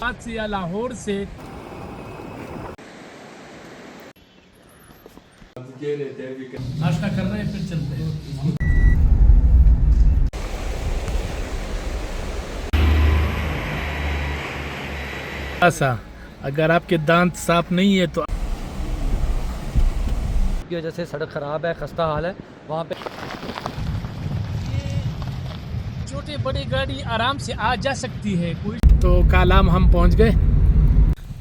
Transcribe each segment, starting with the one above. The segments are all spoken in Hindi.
या लाहौर से नाश्ता कर रहे हैं, फिर चलते हैं। ऐसा अगर आपके दांत साफ नहीं है तो की वजह से सड़क ख़राब है, खस्ता हाल है वहाँ पे। छोटे बड़ी गाड़ी आराम से आ जा सकती है कोई। तो कालाम हम पहुंच गए।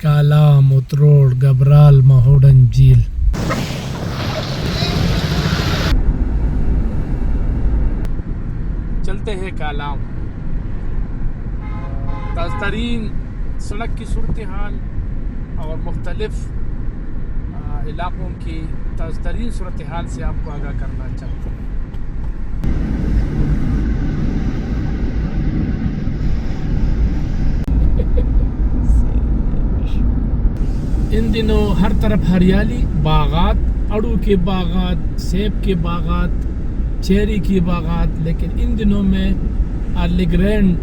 कालाम, उतरोड़, गबराल, महोडन झील। चलते हैं कालाम। ताज़तरीन सड़क की सूरत हाल और मुख्तलिफ इलाकों की ताज़तरीन सूरत हाल से आपको आगाह करना चाहता हूँ। इन दिनों हर तरफ हरियाली, बागात, अड़ू के बागात, सेब के बागात, चेरी की बागात, लेकिन इन दिनों में अर्लीग्रैंड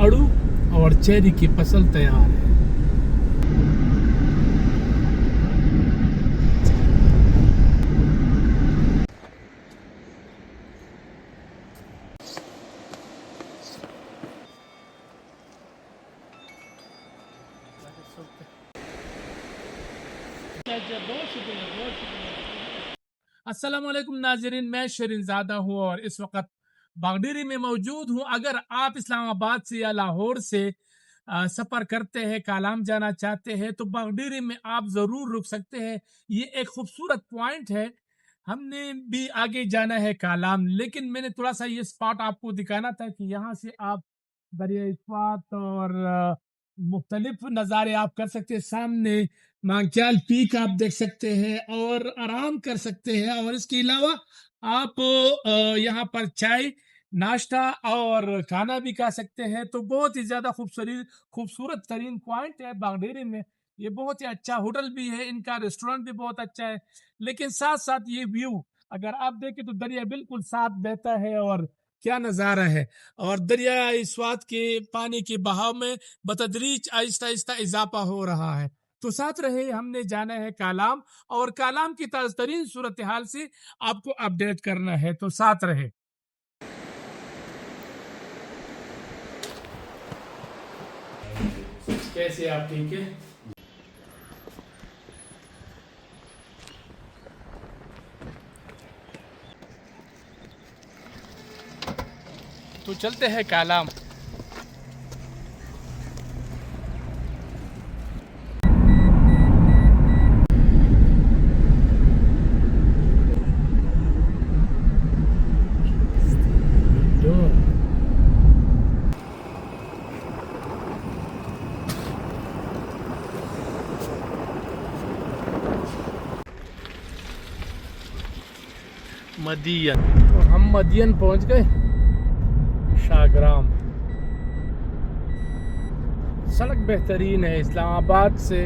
अड़ू और चेरी की फसल तैयार है। अस्सलाम वालेकुम नाज़रीन, मैं शरीनज़ादा हूँ और इस वक्त बागडीरी में मौजूद हूँ। अगर आप इस्लामाबाद से या लाहौर से सफ़र करते हैं, कालाम जाना चाहते हैं, तो बागडीरी में आप ज़रूर रुक सकते हैं। ये एक खूबसूरत पॉइंट है। हमने भी आगे जाना है कालाम, लेकिन मैंने थोड़ा सा ये स्पॉट आपको दिखाना था कि यहाँ से आप दरिया इस्पात और मुख्तलिफ नज़ारे आप कर सकते हैं। सामने मांगचाल पीक आप देख सकते हैं और आराम कर सकते हैं। और इसके अलावा आप यहाँ पर चाय, नाश्ता और खाना भी खा सकते हैं। तो बहुत ही ज़्यादा खूबसूरत तरीन पॉइंट है बागडीरी में। ये बहुत ही अच्छा होटल भी है, इनका रेस्टोरेंट भी बहुत अच्छा है। लेकिन साथ साथ ये व्यू अगर आप देखें तो दरिया बिल्कुल साफ बहता है और क्या नज़ारा है। और दरिया स्वात के पानी के बहाव में बतदरीज आहिस्ता आहिस्ता इजाफा हो रहा है। तो साथ रहे, हमने जाना है कालाम और कालाम की ताज़तरीन सूरत हाल से आपको अपडेट करना है। तो साथ रहे। कैसे आप ठीक है? तो चलते हैं कालाम। मदियन, तो हम मदियन पहुंच गए। शाहग्राम सड़क बेहतरीन है। इस्लामाबाद से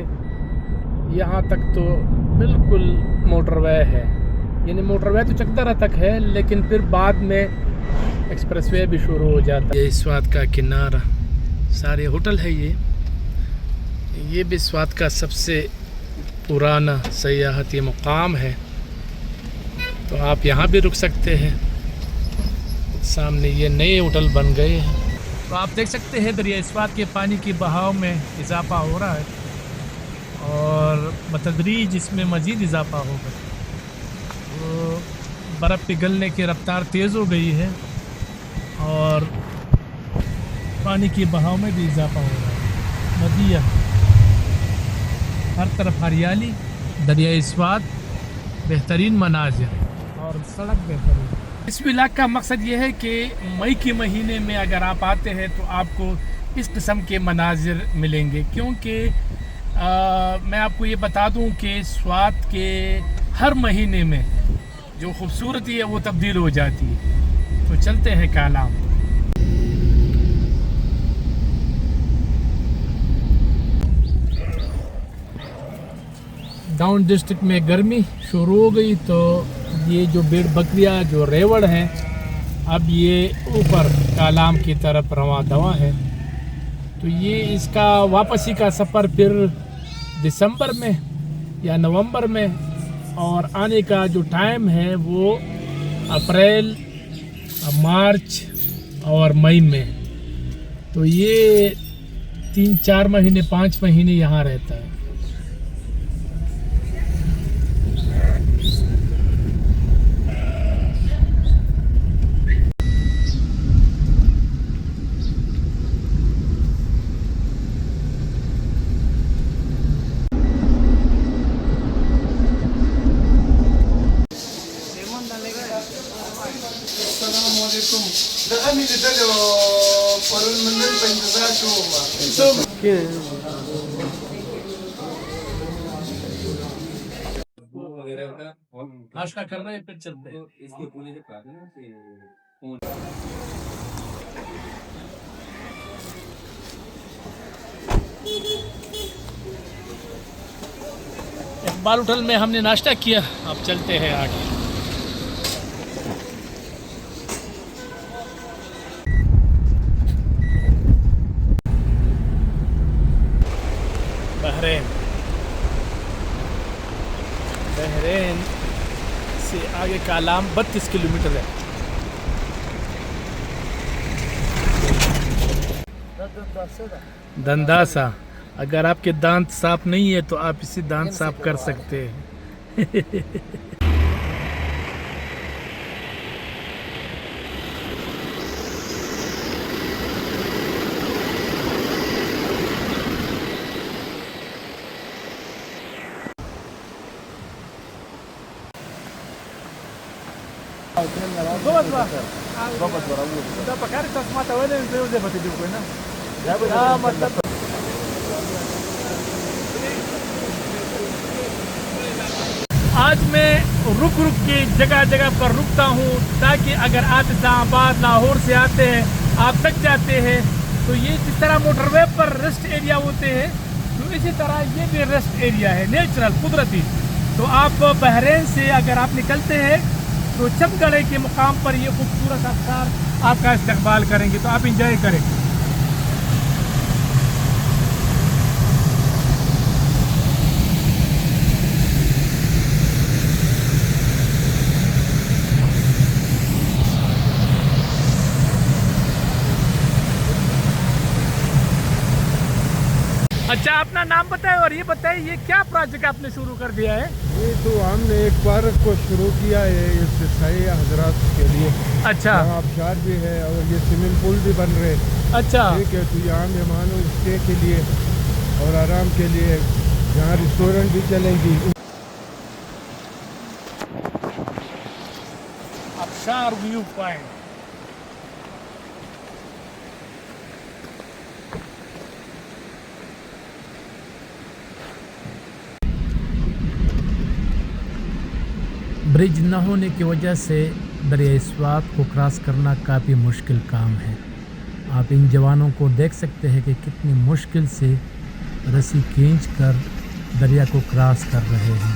यहाँ तक तो बिल्कुल मोटरवे है, यानी मोटरवे तो चकदरा तक है, लेकिन फिर बाद में एक्सप्रेसवे भी शुरू हो जाता है। ये स्वात का किनारा, सारे होटल है। ये भी स्वात का सबसे पुराना सयाहती मुकाम है, तो आप यहाँ भी रुक सकते हैं। सामने ये नए होटल बन गए हैं। तो आप देख सकते हैं दरिया इस्पात के पानी की बहाव में इजाफा हो रहा है और बतदरीज इसमें मज़ीद इजाफा होगा। तो बर्फ़ पिघलने की रफ्तार तेज़ हो गई है और पानी की बहाव में भी इजाफा हो रहा है। नदियाँ, हर तरफ हरियाली, दरिया इस्पात, बेहतरीन मनाज़िर और सड़क बेहतरीन। इस व्लॉग का मकसद ये है कि मई के महीने में अगर आप आते हैं तो आपको इस किस्म के मनाजिर मिलेंगे, क्योंकि मैं आपको ये बता दूं कि स्वात के हर महीने में जो खूबसूरती है वो तब्दील हो जाती है। तो चलते हैं कालाम। डाउन डिस्ट्रिक्ट में गर्मी शुरू हो गई, तो ये जो भेड़ बकरियां जो रेवड़ हैं अब ये ऊपर कालाम की तरफ रवां दवा है। तो ये इसका वापसी का सफ़र फिर दिसंबर में या नवंबर में, और आने का जो टाइम है वो अप्रैल, मार्च और मई में। तो ये 3-4 महीने 5 महीने यहाँ रहता है। नाश्ता कर रहे हैं फिर चलते हैं। इकबाल होटल में हमने नाश्ता किया, अब चलते हैं आगे। बहरेन से आगे का आलाम 32 किलोमीटर है। दंदासा, अगर आपके दांत साफ नहीं है तो आप इसे दांत साफ कर सकते हैं। आज मैं रुक के जगह जगह पर रुकता हूँ, ताकि अगर आप इस्लामाबाद लाहौर से आते हैं, आप थक जाते हैं, तो ये जिस तरह मोटरवे पर रेस्ट एरिया होते हैं, तो इसी तरह ये भी रेस्ट एरिया है, नेचुरल, कुदरती। तो आप बहरेन से अगर आप निकलते हैं तो चमगढ़े के मुकाम पर ये खूबसूरत अफ्तार आपका इस्तकबाल करेंगे, तो आप इंजॉय करें। अच्छा, अपना नाम बताएं और ये बताएं ये क्या प्रोजेक्ट आपने शुरू कर दिया है? ये तो हमने एक पार्क को शुरू किया है इस शाही हजरात के लिए। अच्छा, आबशार भी है और ये स्विमिंग पूल भी बन रहे हैं। अच्छा, ठीक है, तो यहाँ मेहमानों स्टे के लिए और आराम के लिए यहाँ रेस्टोरेंट भी चलेंगी। आबशार व्यू पॉइंट। ब्रिज न होने की वजह से दरिया स्वात को क्रॉस करना काफ़ी मुश्किल काम है। आप इन जवानों को देख सकते हैं कि कितनी मुश्किल से रस्सी खींचकर दरिया को क्रॉस कर रहे हैं।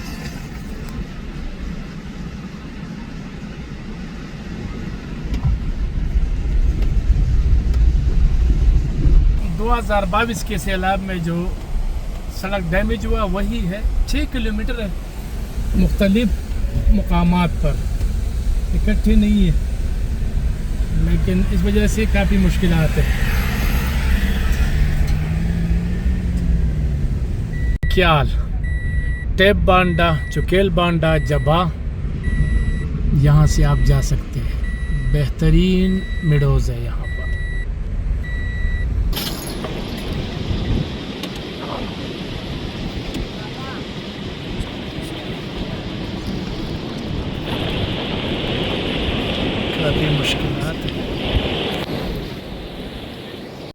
दो 2022 के सैलाब में जो सड़क डैमेज हुआ वही है। 6 किलोमीटर है, मुख्तलिफ मुकामात पर, इकट्ठे नहीं है, लेकिन इस वजह से काफ़ी मुश्किलात है। क्याल, टेप बांडा, चुकेल बांडा, जबा, यहाँ से आप जा सकते हैं। बेहतरीन मिडोज़ है यहाँ पर। काफ़ी मुश्किलात है।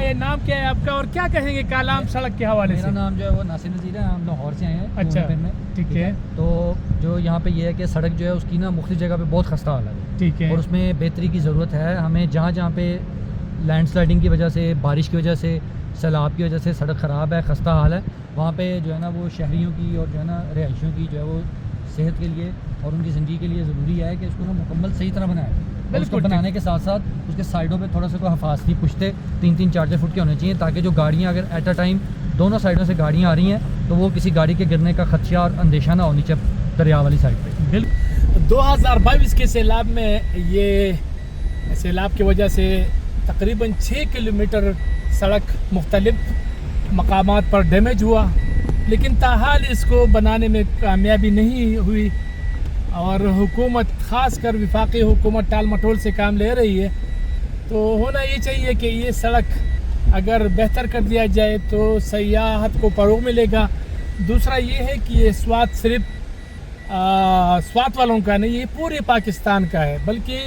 ये नाम क्या है आपका और क्या कहेंगे कालाम सड़क के हवाले से? मेरा नाम जो है वो नासिर नज़ीर है, हम लाहौर से आए हैं। अच्छा, में ठीक है। तो जो यहाँ पे ये है कि सड़क जो है उसकी ना मुख्तलिफ जगह पे बहुत खस्ता हालत है, ठीक है, और उसमें बेहतरी की ज़रूरत है। हमें जहाँ जहाँ पे लैंडस्लाइडिंग की वजह से, बारिश की वजह से, सैलाब की वजह से सड़क ख़राब है, खस्ता हाल है, वहाँ पे जो है ना वो शहरियों की और जो है ना रिहायशियों की जो है वो सेहत के लिए और उनकी ज़िंदगी के लिए ज़रूरी है कि इसको ना मुकम्मल सही तरह बनाएं। और उसको बिल्कुल बनाने के साथ साथ उसके साइडों पे थोड़ा सा कोई हिफाजती पुश्ते 3-3 4-4 फुट के होने चाहिए, ताकि जो गाड़ियाँ अगर एट अ टाइम दोनों साइडों से गाड़ियाँ आ रही हैं तो वो किसी गाड़ी के गिरने का खदशा और अंदेशा ना हो नीचे दरिया वाली साइड पे। बिल्कुल 2022 के सैलाब में ये सैलाब की वजह से तकरीबन 6 किलोमीटर सड़क मुख्तलिफ मकामात पर डैमेज हुआ, लेकिन ताहाल इसको बनाने में कामयाबी नहीं हुई और हुकूमत ख़ास कर वफाकी हुकूमत टाल मटोल से काम ले रही है। तो होना ये चाहिए कि ये सड़क अगर बेहतर कर दिया जाए तो सयाहत को फ़रोग़ मिलेगा। दूसरा ये है कि ये स्वात सिर्फ स्वात वालों का नहीं, ये पूरे पाकिस्तान का है, बल्कि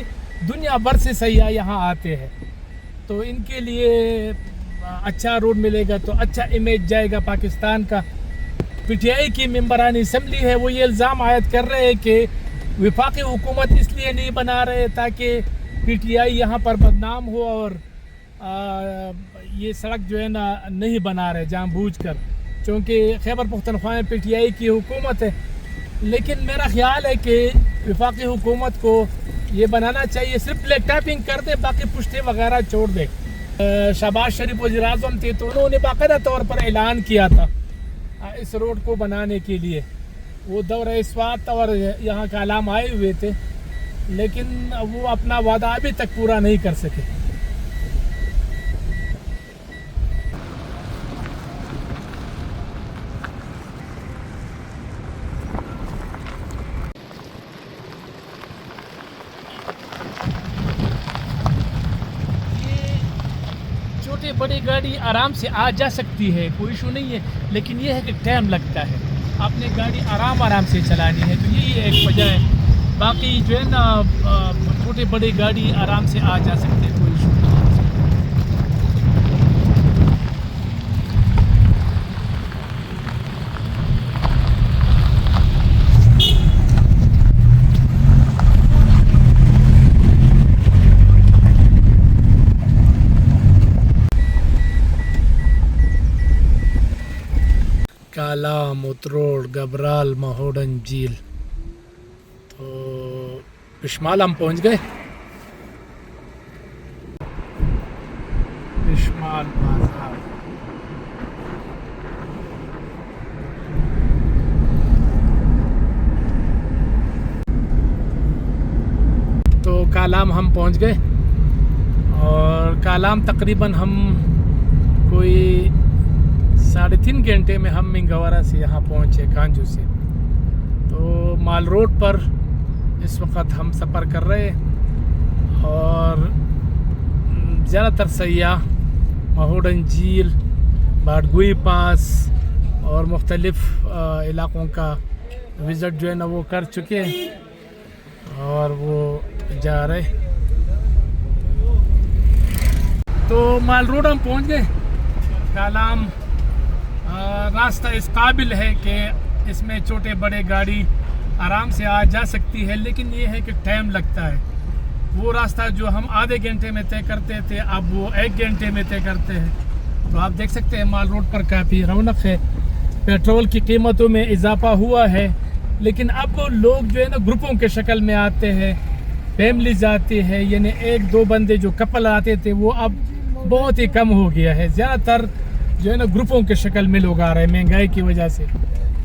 दुनिया भर से सयाह यहाँ आते हैं। तो इनके लिए अच्छा रोड मिलेगा तो अच्छा इमेज जाएगा पाकिस्तान का। पीटीआई की मेंबरान असम्बली है, वो ये इल्ज़ाम आयद कर रहे हैं कि वफाकी हुकूमत इसलिए नहीं बना रहे ताकि पीटीआई यहाँ पर बदनाम हो और ये सड़क जो है ना नहीं बना रहे जानबूझकर, क्योंकि खैबर पख्तूनख्वा में पीटीआई की हुकूमत है। लेकिन मेरा ख्याल है कि वफाकी हुकूमत को ये बनाना चाहिए, सिर्फ ब्लैक टैपिंग कर दे, बाकी पुश्ते वगैरह छोड़ दे। शहबाज शरीफ वज़ीर आज़म थे तो उन्होंने बाकायदा तौर पर ऐलान किया था इस रोड को बनाने के लिए। वो दौरे स्वात और यहाँ का आलाम आए हुए थे, लेकिन वो अपना वादा अभी तक पूरा नहीं कर सके। छोटे बड़ी गाड़ी आराम से आ जा सकती है, कोई इशू नहीं है, लेकिन ये है कि टाइम लगता है। आपने गाड़ी आराम से चलानी है, तो यही एक वजह है। बाकी जो है ना छोटे बड़ी गाड़ी आराम से आ जा सकते हैं, कोई इशू नहीं है। कालाम, उतरोड़, गबराल, महोडन झील। तो बिशमाल हम पहुंच गए। बिशमाल बाजार। तो कालाम हम पहुंच गए और कालाम तकरीबन हम कोई 3.5 घंटे में हम मिंगवारा से यहाँ पहुँचे, कांजू से। तो माल रोड पर इस वक्त हम सफ़र कर रहे हैं और ज़्यादातर सयाह महोडन झील, बाडगुई पास और मुख्तलिफ़ इलाक़ों का विज़िट जो है ना वो कर चुके हैं और वो जा रहे। तो माल रोड हम पहुँच गए। कालाम रास्ता इस काबिल है कि इसमें छोटे बड़े गाड़ी आराम से आ जा सकती है, लेकिन ये है कि टाइम लगता है। वो रास्ता जो हम आधे घंटे में तय करते थे, अब वो 1 घंटे में तय करते हैं। तो आप देख सकते हैं माल रोड पर काफ़ी रौनक है। पेट्रोल की कीमतों में इजाफा हुआ है, लेकिन अब लोग जो है ना ग्रुपों के शक्ल में आते हैं, फैमिलीज आती है, यानी 1-2 बंदे जो कपल आते थे वो अब बहुत ही कम हो गया है। ज़्यादातर जो है ना ग्रुपों के शक्ल में लोग आ रहे हैं महंगाई की वजह से,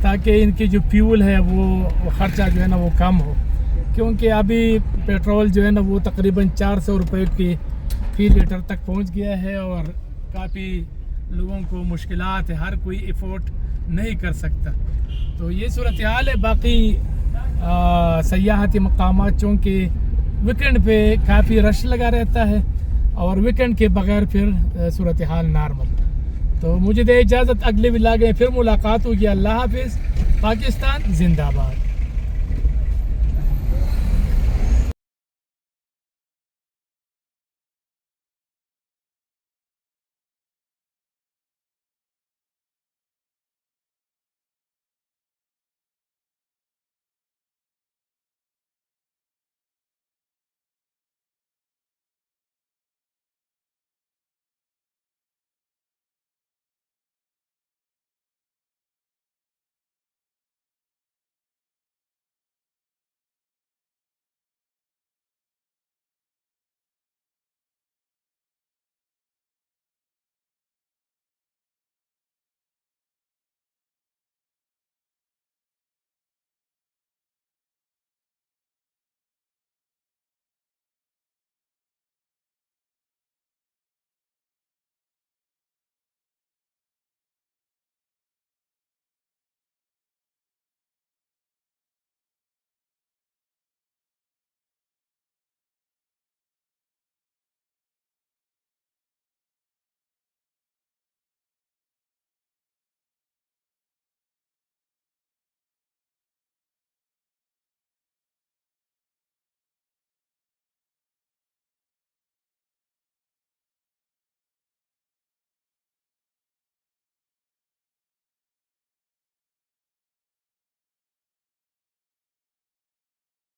ताकि इनकी जो फ्यूल है वो ख़र्चा जो है ना वो कम हो, क्योंकि अभी पेट्रोल जो है ना वो तकरीबन 400 रुपये की फी लीटर तक पहुंच गया है और काफ़ी लोगों को मुश्किलात है, हर कोई अफोर्ड नहीं कर सकता। तो ये सूरत हाल है। बाकी सयाहती मकामात चूँकि वीकेंड पे काफ़ी रश लगा रहता है और वीकेंड के बगैर फिर सूरत हाल नॉर्मल। तो मुझे दे इजाज़त, अगले व्लॉग में फिर मुलाकात होगी। अल्लाह हाफिज़। पाकिस्तान जिंदाबाद।